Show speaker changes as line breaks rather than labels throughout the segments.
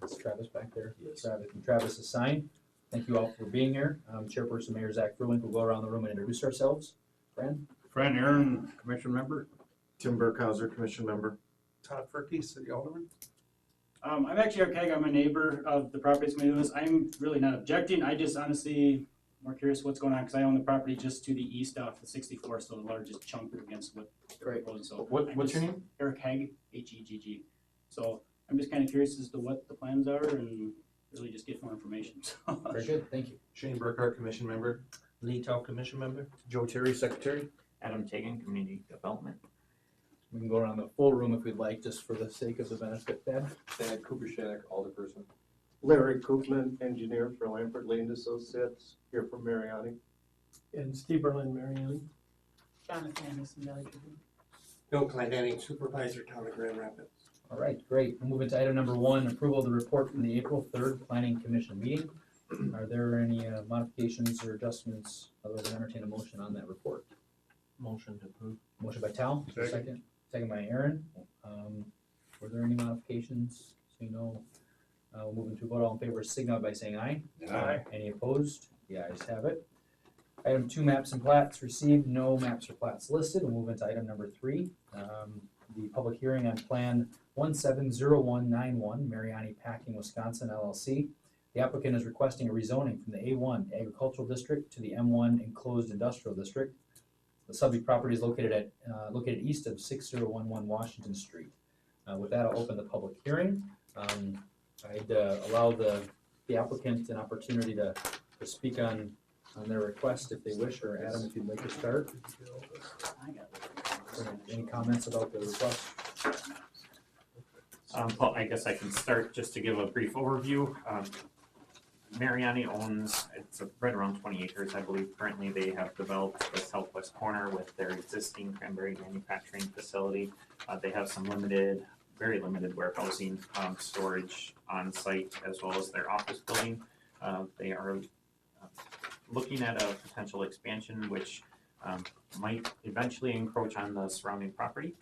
is Travis back there? Yes. Travis is signed. Thank you all for being here. Chairperson Mayor Zach Fruink will go around the room and introduce ourselves. Fran?
Fran Aaron, Commission Member.
Tim Burkhauser, Commission Member.
Todd Furkey, City Alderman.
I'm actually Arceg. I'm a neighbor of the properties we own. I'm really not objecting. I just honestly more curious what's going on because I own the property just to the east off the 64, so the largest chunk against what they're proposing. So
What's your name?
Eric Hegg, H-E-G-G. So I'm just kind of curious as to what the plans are and really just get more information.
Very good, thank you.
Shane Burkhart, Commission Member.
Lee Tao, Commission Member.
Joe Terry, Secretary.
Adam Tagan, Community Development.
We can go around the full room if we'd like, just for the sake of the benefit, Thad.
Thad Kubershanek, Alderperson.
Larry Koopman, engineer for Lampert Lane Associates, here from Mariani.
And Steve Berlin, Mariani.
Jonathan Anderson, Valley Tribune.
Bill Clendenning, Supervisor, Town of Grand Rapids.
All right, great. We'll move into item number 1, approval of the report from the April 3rd Planning Commission meeting. Are there any modifications or adjustments? Otherwise, I entertain a motion on that report.
Motion to approve.
Motion by Tal, is there a second? Second by Aaron. Were there any modifications? So you know, we'll move into a vote. All in favor signify by saying aye.
Aye.
Any opposed? The ayes have it. Item 2, maps and plats received. No maps or plats listed. We'll move into item number 3. The public hearing on Plan 170191, Mariani Packing, Wisconsin LLC. The applicant is requesting a rezoning from the A1 Agricultural District to the M1 Enclosed Industrial District. The subject property is located east of 6011 Washington Street. With that, I'll open the public hearing. I'd allow the applicant an opportunity to speak on their request if they wish, or Adam, if you'd like to start. Any comments about the request?
Well, I guess I can start just to give a brief overview. Mariani owns, it's right around 20 acres, I believe. Currently, they have developed the southwest corner with their existing cranberry manufacturing facility. They have some very limited warehousing storage on site, as well as their office building. They are looking at a potential expansion, which might eventually encroach on the surrounding property.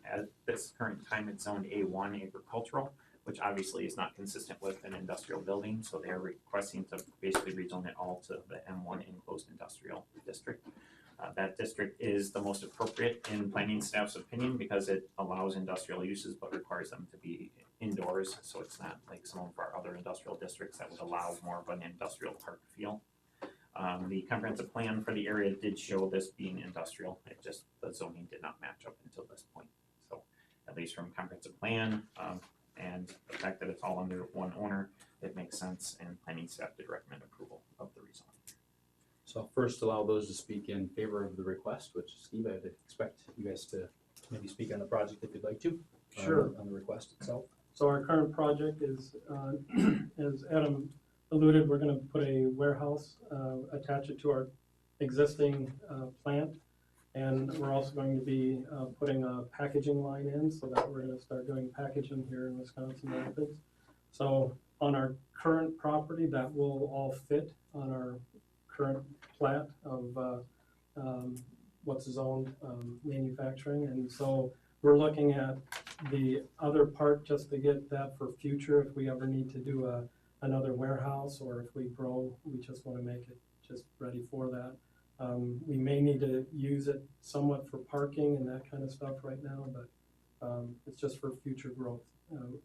At this current time, it's zoned A1 agricultural, which obviously is not consistent with an industrial building, so they are requesting to basically rezone it all to the M1 enclosed industrial district. That district is the most appropriate in planning staff's opinion because it allows industrial uses but requires them to be indoors, so it's not like some of our other industrial districts that would allow more of an industrial park feel. The comprehensive plan for the area did show this being industrial, the zoning did not match up until this point. So at least from comprehensive plan, and the fact that it's all under one owner, it makes sense, and planning staff did recommend approval of the rezoning.
So I'll first allow those to speak in favor of the request, which Steve, I'd expect you guys to maybe speak on the project if you'd like to.
Sure.
On the request itself.
So our current project is, as Adam alluded, we're gonna put a warehouse, attach it to our existing plant. And we're also going to be putting a packaging line in so that we're gonna start doing packaging here in Wisconsin Rapids. So on our current property, that will all fit on our current plat of what's zoned manufacturing. And so we're looking at the other part just to get that for future if we ever need to do another warehouse, or if we grow, we just wanna make it just ready for that. We may need to use it somewhat for parking and that kind of stuff right now, but it's just for future growth.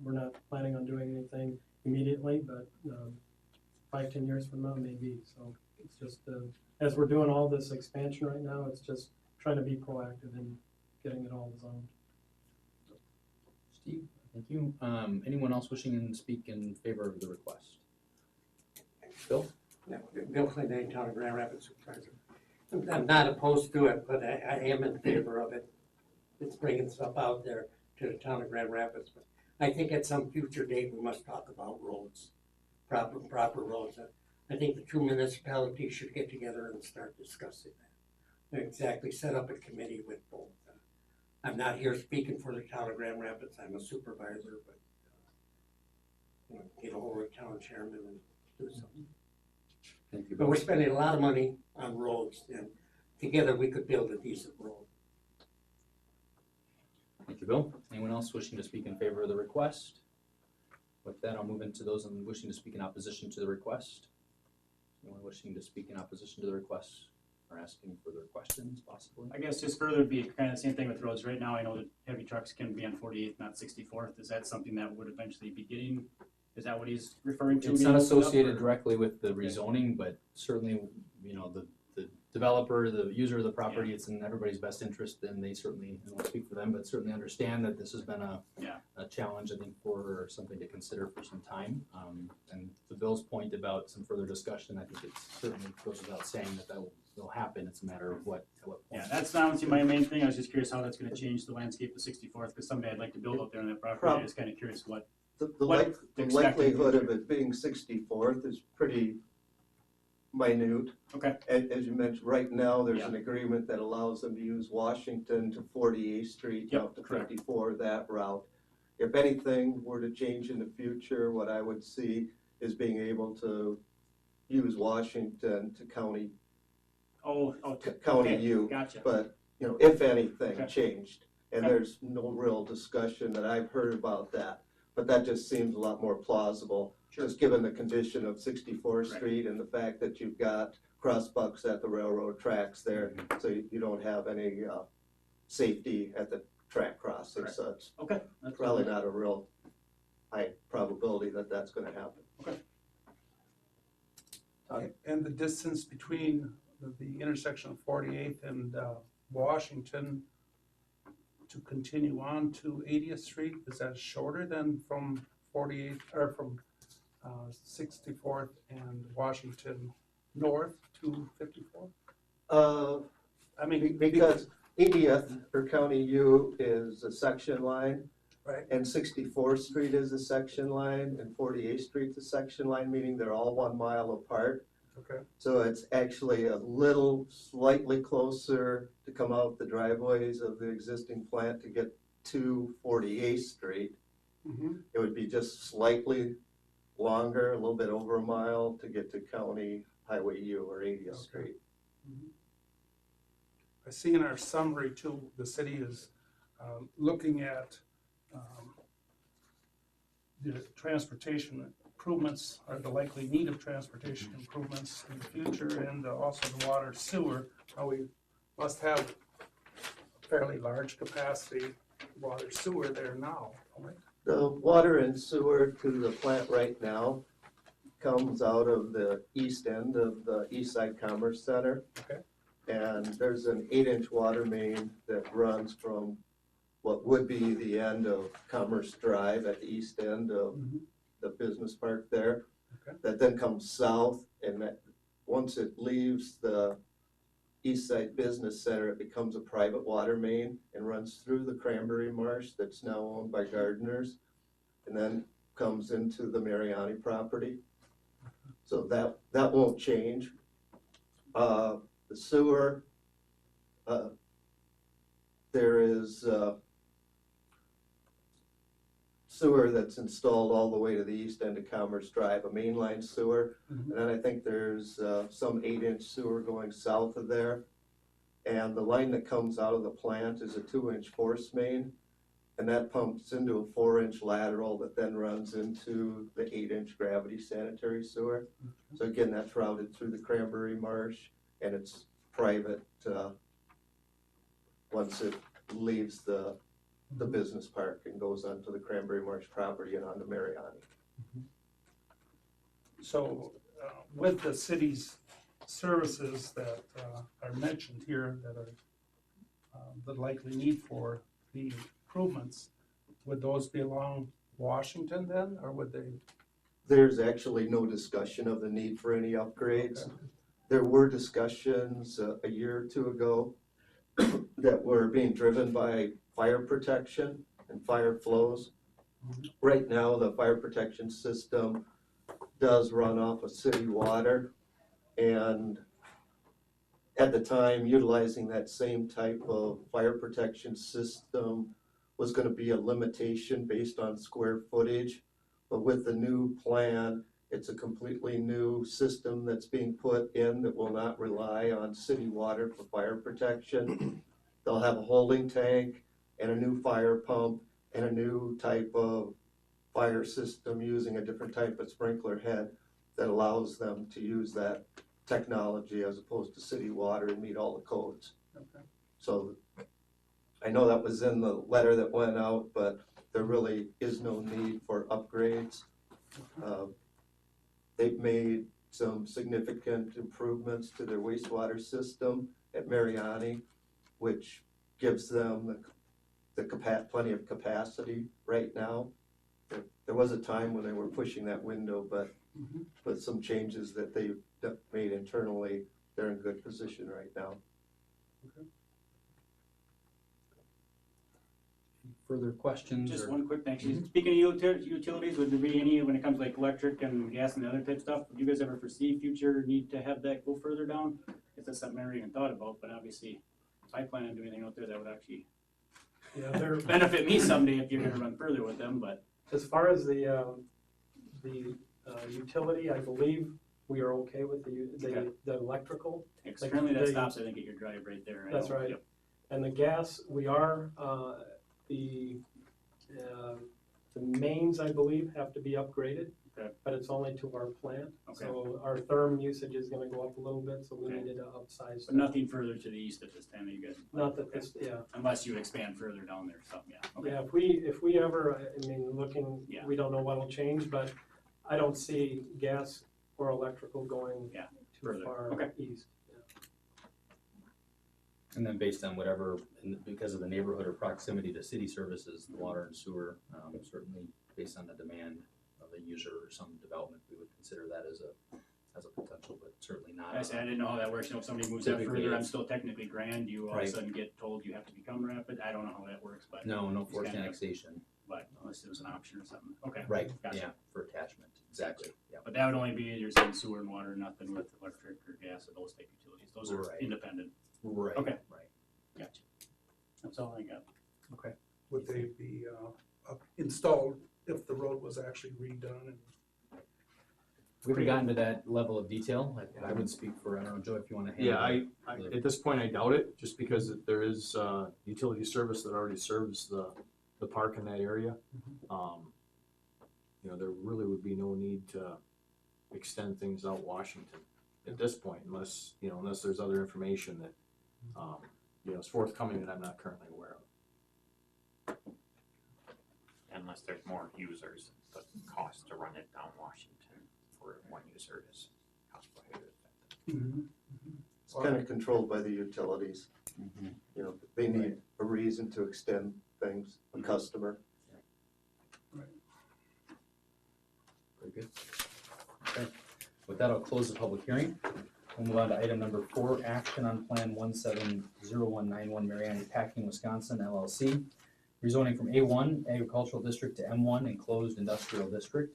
We're not planning on doing anything immediately, but 5-10 years from now, maybe. So it's just, as we're doing all this expansion right now, it's just trying to be proactive in getting it all zoned.
Steve, thank you. Anyone else wishing to speak in favor of the request? Bill?
No, Bill Clendenning, Town of Grand Rapids Supervisor. I'm not opposed to it, but I am in favor of it. It's bringing stuff out there to the Town of Grand Rapids. But I think at some future date, we must talk about roads, proper roads. I think the two municipalities should get together and start discussing that. Exactly, set up a committee with both. I'm not here speaking for the Town of Grand Rapids. I'm a supervisor, but get a hold of the town chairman and do something.
Thank you.
But we're spending a lot of money on roads, and together we could build a decent road.
Thank you, Bill. Anyone else wishing to speak in favor of the request? With that, I'll move into those wishing to speak in opposition to the request. Anyone wishing to speak in opposition to the request or asking further questions possibly?
I guess just further would be kind of the same thing with roads. Right now, I know that heavy trucks can be on 48th, not 64th. Is that something that would eventually be getting, is that what he's referring to?
It's
being
not
opened up,
associated
or-
directly with the rezoning, but certainly, you know, the developer, the user of the property, it's in everybody's best interest, and they certainly, I don't want to speak for them, but certainly understand that this has been a challenge, I think, for something to consider for some time. And to Bill's point about some further discussion, I think it certainly goes without saying that will happen. It's a matter of at what point.
Yeah, that's not honestly my main thing. I was just curious how that's gonna change the landscape of 64th, because someday I'd like to build out there on that property. I'm just kinda curious what,
The
What to expect in the
likelihood of
future.
it being 64th is pretty minute.
okay,
As you mentioned, right now, there's an agreement that allows them to use Washington to 48th Street,
Yep,
out to
correct.
54, that route. If anything were to change in the future, what I would see is being able to use Washington to County
okay,
U.
gotcha.
But, you know, if anything
Okay.
changed, and
Okay.
there's no real discussion that I've heard about that. But that just seems a lot more plausible,
Sure.
just given the condition of 64th
Right.
Street and the fact that you've got crossbucks at the railroad tracks there, so you don't have any, safety at the track crossing,
Correct.
so it's
Okay. That's
probably not a real high probability that that's gonna happen.
And the distance between the intersection of 48th and Washington to continue on to 80th Street, is that shorter than from 48th, or from 64th and Washington north to 54th? I mean,
Because 80th or County U is a section line,
Right,
and 64th Street is a section line, and 48th Street's a section line, meaning they're all 1 mile apart.
okay,
So it's actually a little slightly closer to come out the driveways of the existing plant to get to 48th Street.
mhm,
It would be just slightly longer, a little bit over a mile to get to County Highway U or 80th
Okay.
Street.
mhm. I see in our summary too, the city is looking at the transportation improvements, or the likely need of transportation improvements in the future, and also the water sewer. How we must have fairly large capacity water sewer there now, don't we?
The water and sewer to the plant right now comes out of the east end of the East Side Commerce Center.
Okay.
And there's an 8-inch water main that runs from what would be the end of Commerce Drive at the east end of
Mhm.
the business park there.
Okay.
That then comes south, and that, once it leaves the East Side Business Center, it becomes a private water main and runs through the Cranberry Marsh that's now owned by Gardeners, and then comes into the Mariani property. So that won't change. The sewer, there is, sewer that's installed all the way to the east end of Commerce Drive, a mainline sewer.
Mhm.
And then I think there's some 8-inch sewer going south of there. And the line that comes out of the plant is a 2-inch force main. And that pumps into a 4-inch lateral that then runs into the 8-inch gravity sanitary sewer. So again, that's routed through the Cranberry Marsh, and it's private once it leaves the business park and goes onto the Cranberry Marsh property and onto Mariani.
So with the city's services that are mentioned here, that are the likely need for the improvements, would those be along Washington then, or would they?
There's actually no discussion of the need for any upgrades.
Okay.
There were discussions a year or two ago that were being driven by fire protection and fire flows.
Mhm.
Right now, the fire protection system does run off of city water, and at the time, utilizing that same type of fire protection system was gonna be a limitation based on square footage. But with the new plan, it's a completely new system that's being put in that will not rely on city water for fire protection. They'll have a holding tank and a new fire pump and a new type of fire system using a different type of sprinkler head that allows them to use that technology as opposed to city water and meet all the codes.
Okay.
So I know that was in the letter that went out, but there really is no need for upgrades. They've made some significant improvements to their wastewater system at Mariani, which gives them plenty of capacity right now. There was a time when they were pushing that window, but
Mhm.
with some changes that they've made internally, they're in good position right now.
Further questions?
Just
or-
one quick thing, actually, speaking of utilities, would there be any, when it comes to like electric and gas and the other type of stuff, would you guys ever foresee future need to have that go further down? If that's something I never even thought about, but obviously, if I plan on doing anything out there, that would actually
Yeah, they're,
benefit me someday if you're gonna run further with them, but.
as far as the utility, I believe we are okay with
Okay.
the electrical.
Because currently that
they-
stops, I think, at your drive right there. I
That's
know.
right.
Yep.
And the gas, we are, the mains, I believe, have to be upgraded.
Okay.
But it's only to our plant.
Okay.
So our therm usage is gonna go up a little bit, so we
Okay.
needed to upsize.
But nothing further to the east at this time that you guys.
Not that this, yeah.
Unless you expand further down there or something, yeah. Okay.
Yeah, if we ever, I mean, looking,
Yeah.
we don't know what'll change, but I don't see gas or electrical going
Yeah,
too
further.
far
Okay.
east.
And then based on whatever, because of the neighborhood or proximity to city services, the water and sewer, certainly based on the demand of the user or some development, we would consider that as a potential, but certainly not.
I said, I didn't know how that works, you know, if somebody moves out
Typically,
further, I'm
it's-
still technically grand, you all of a
Right.
sudden get told you have to become rapid, I don't know how that works, but.
No
It's
forced
kinda-
annexation.
But unless it was an option or something, okay.
Right,
Gotcha.
yeah, for attachment, exactly, yeah.
But that would only be, you're saying sewer and water, nothing with electric or gas or those type utilities, those are
Right.
independent,
Right,
Okay.
right.
gotcha. That's all I got.
Would they be installed if the road was actually redone? And
We haven't gotten to that level of detail. I would speak for, I don't know, Joe, if you wanna handle
Yeah,
it.
I, at this point, I doubt it, just because there is, utility service that already serves the park in that area. You know, there really would be no need to extend things out Washington at this point, unless there's other information that, is forthcoming that I'm not currently aware of.
Unless there's more users, the cost to run it down Washington for one user is cost prohibitive.
It's kind of controlled by the utilities. You know, they need a reason to extend things, a customer.
Very good. Okay, with that, I'll close the public hearing. We'll move on to item number 4, action on Plan 170191 Mariani Packing, Wisconsin LLC. Rezoning from A1 Agricultural District to M1 Enclosed Industrial District.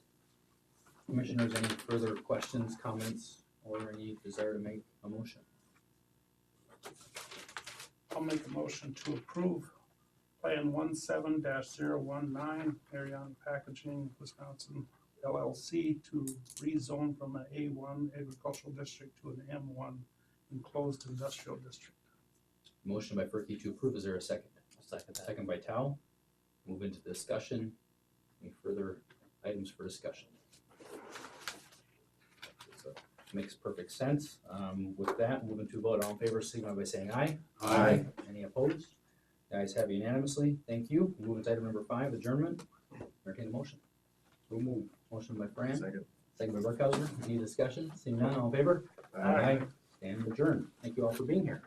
Commissioners, any further questions, comments, or any desire to make a motion?
I'll make a motion to approve Plan 17-019 Marion Packaging, Wisconsin LLC to rezone from an A1 agricultural district to an M1 enclosed industrial district.
Motion by Ferkey to approve, is there a second? Second by Tao. Move into discussion. Any further items for discussion? So, makes perfect sense. With that, moving to a vote, all in favor, signify by saying aye.
Aye.
Any opposed? The ayes have unanimously. Thank you. Moving to item number 5, adjournment. Entertain a motion. So move. Motion by Fran. Second by Burkhauser. Any discussion? Seeing none, all in favor? Stand adjourned. Thank you all for being here.